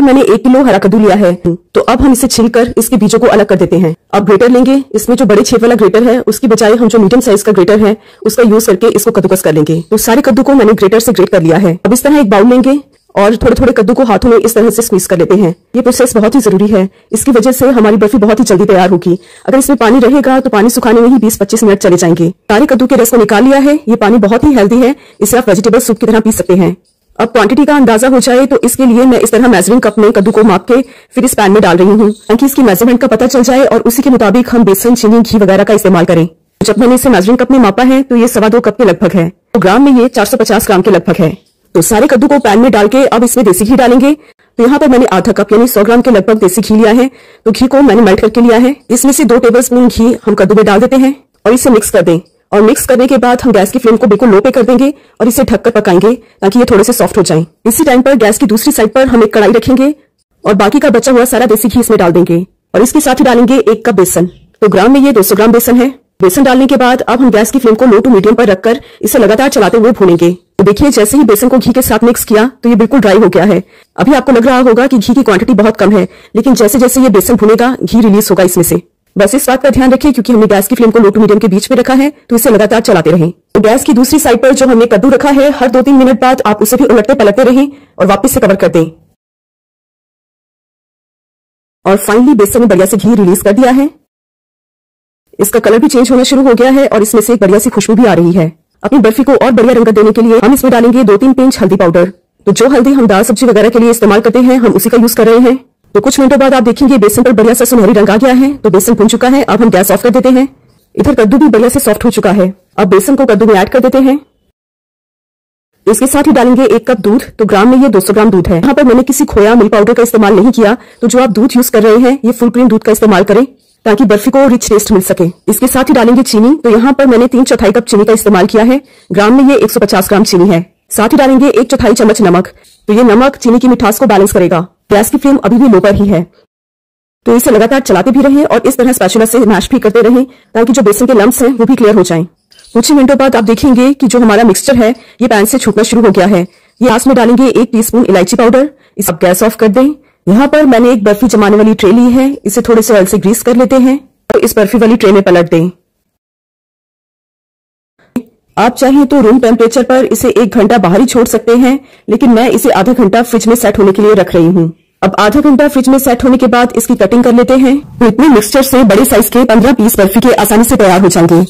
मैंने 1 किलो हरा कद्दू लिया है, तो अब हम इसे छीलकर इसके बीजों को अलग कर देते हैं। अब ग्रेटर लेंगे, इसमें जो बड़े छेद वाला ग्रेटर है उसकी बजाय हम जो मीडियम साइज का ग्रेटर है उसका यूज करके इसको कद्दूकस कर लेंगे। तो सारे कद्दू को मैंने ग्रेटर से ग्रेट कर लिया है। अब इस तरह एक बाउल लेंगे और थोड़े थोड़े कद्दू को हाथों में इस तरह से स्क्वीज कर लेते हैं। ये प्रोसेस बहुत ही जरूरी है, इसकी वजह से हमारी बर्फी बहुत ही जल्दी तैयार होगी। अगर इसमें पानी रहेगा तो पानी सुखाने में ही 20-25 मिनट चले जाएंगे। सारे कद्दू के रस को निकाल लिया है। ये पानी बहुत ही हेल्दी है, इसे आप वेजिटेबल सूप की तरह पी सकते हैं। अब क्वांटिटी का अंदाजा हो जाए तो इसके लिए मैं इस तरह मेजरिंग कप में कद्दू को माप के फिर इस पैन में डाल रही हूँ, ताकि इसकी मेजरमेंट का पता चल जाए और उसी के मुताबिक हम बेसन, चीनी, घी वगैरह का इस्तेमाल करें। जब मैंने इसे मेजरिंग कप में मापा है तो ये 2.25 कप के लगभग है, तो ग्राम में ये 450 ग्राम के लगभग है। तो सारे कद्दू को पैन में डाल के अब इसमें देसी घी डालेंगे। तो यहाँ पर मैंने आधा कप यानी 100 ग्राम के लगभग देसी घी लिया है। तो घी को मैंने मेल्ट करके लिया है। इसमें से 2 टेबलस्पून घी हम कद्दू में डाल देते हैं और इसे मिक्स कर दें। और मिक्स करने के बाद हम गैस की फ्लेम को बिल्कुल लो पे कर देंगे और इसे ढककर पकाएंगे ताकि ये थोड़े से सॉफ्ट हो जाएं। इसी टाइम पर गैस की दूसरी साइड पर हम एक कढ़ाई रखेंगे और बाकी का बचा हुआ सारा देसी घी इसमें डाल देंगे और इसके साथ ही डालेंगे 1 कप बेसन। तो ग्राम में ये 200 ग्राम बेसन है। बेसन डालने के बाद अब हम गैस की फ्लेम को लो टू मीडियम पर रखकर इसे लगातार चलाते हुए भूनेंगे। तो देखिए, जैसे ही बेसन को घी के साथ मिक्स किया तो ये बिल्कुल ड्राई हो गया है। अभी आपको लग रहा होगा कि घी की क्वांटिटी बहुत कम है, लेकिन जैसे जैसे ये बेसन भुनेगा घी रिलीज होगा इसमें से। बस इस बात का ध्यान रखें, क्योंकि हमने गैस की फ्लेम को लो टू मीडियम के बीच में रखा है, तो इसे लगातार चलाते रहें। तो गैस की दूसरी साइड पर जो हमने कद्दू रखा है, हर 2-3 मिनट बाद आप उसे भी उलटते पलटते रहें और वापस से कवर कर दें। और फाइनली बेसन ने बढ़िया से घी रिलीज कर दिया है। इसका कलर भी चेंज होना शुरू हो गया है और इसमें से एक बढ़िया सी खुशबू भी आ रही है। अपनी बर्फी को और बढ़िया रंगत देने के लिए हम इसमें डालेंगे 2-3 पिंच हल्दी पाउडर। तो जो हल्दी हम दाल सब्जी वगैरह के लिए इस्तेमाल करते हैं, हम उसी का यूज कर रहे हैं। तो कुछ मिनटों बाद आप देखेंगे बेसन पर बढ़िया सा सुनहरी रंग आ गया है। तो बेसन भुन चुका है। अब हम गैस ऑफ कर देते हैं। इधर कद्दू भी बढ़िया से सॉफ्ट हो चुका है। अब बेसन को कद्दू में ऐड कर देते हैं। इसके साथ ही डालेंगे 1 कप दूध। तो ग्राम में ये 200 ग्राम दूध है। यहाँ पर मैंने किसी खोया मिल्क पाउडर का इस्तेमाल नहीं किया। तो जो आप दूध यूज कर रहे हैं, ये फुल क्रीम दूध का इस्तेमाल करें ताकि बर्फी को रिच टेस्ट मिल सके। इसके साथ ही डालेंगे चीनी। तो यहाँ पर मैंने 3/4 कप चीनी का इस्तेमाल किया है। ग्राम में ये 150 ग्राम चीनी है। साथ ही डालेंगे 1/4 चम्मच नमक। तो ये नमक चीनी की मिठास को बैलेंस करेगा। गैस की फ्लेम अभी भी लो पर ही है, तो इसे लगातार चलाते भी रहें और इस तरह स्पैचुला से मैश भी करते रहें ताकि जो बेसन के लम्प्स हैं वो भी क्लियर हो जाएं। कुछ ही मिनटों बाद आप देखेंगे कि जो हमारा मिक्सचर है ये पैन से छूटना शुरू हो गया है। ये लास्ट में डालेंगे 1 टीस्पून इलायची पाउडर। इस अब गैस ऑफ कर दें। यहाँ पर मैंने एक बर्फी जमाने वाली ट्रे ली है। इसे थोड़े से ऑयल से ग्रीस कर लेते हैं और इस बर्फी वाली ट्रे में पलट दें। आप चाहें तो रूम टेम्परेचर पर इसे 1 घंटा बाहर ही छोड़ सकते हैं, लेकिन मैं इसे आधा घंटा फ्रिज में सेट होने के लिए रख रही हूँ। अब आधा घंटा फ्रिज में सेट होने के बाद इसकी कटिंग कर लेते हैं। तो इतने मिक्सचर से बड़े साइज के 15 पीस बर्फी के आसानी से तैयार हो जाएंगे।